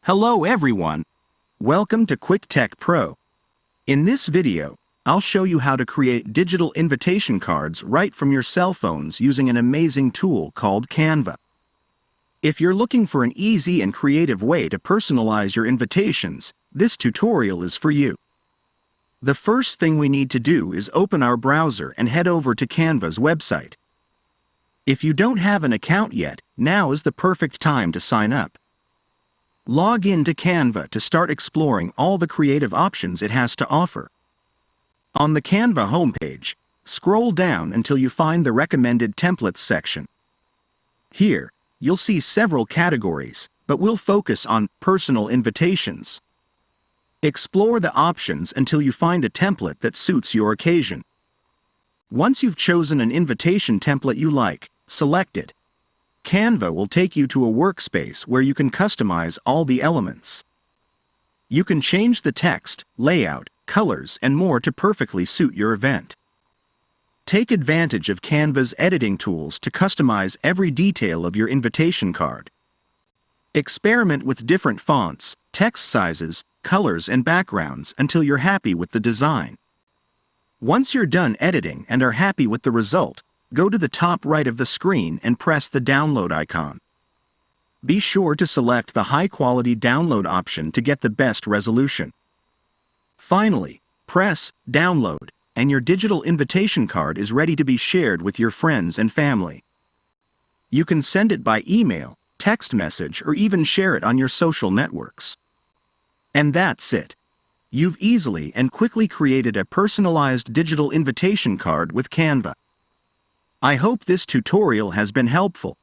Hello everyone! Welcome to Quick Tech Pro. In this video, I'll show you how to create digital invitation cards right from your cell phones using an amazing tool called Canva. If you're looking for an easy and creative way to personalize your invitations, this tutorial is for you. The first thing we need to do is open our browser and head over to Canva's website. If you don't have an account yet, now is the perfect time to sign up. Log in to Canva to start exploring all the creative options it has to offer. On the Canva homepage, scroll down until you find the Recommended Templates section. Here, you'll see several categories, but we'll focus on Personal Invitations. Explore the options until you find a template that suits your occasion. Once you've chosen an invitation template you like, select it. Canva will take you to a workspace where you can customize all the elements. You can change the text, layout, colors, and more to perfectly suit your event. Take advantage of Canva's editing tools to customize every detail of your invitation card. Experiment with different fonts, text sizes, colors, and backgrounds until you're happy with the design. Once you're done editing and are happy with the result, go to the top right of the screen and press the download icon. Be sure to select the high-quality download option to get the best resolution. Finally, press Download, and your digital invitation card is ready to be shared with your friends and family. You can send it by email, text message, or even share it on your social networks. And that's it. You've easily and quickly created a personalized digital invitation card with Canva. I hope this tutorial has been helpful.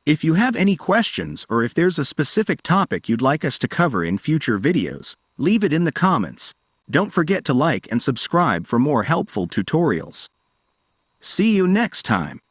If you have any questions or if there's a specific topic you'd like us to cover in future videos, leave it in the comments. Don't forget to like and subscribe for more helpful tutorials. See you next time.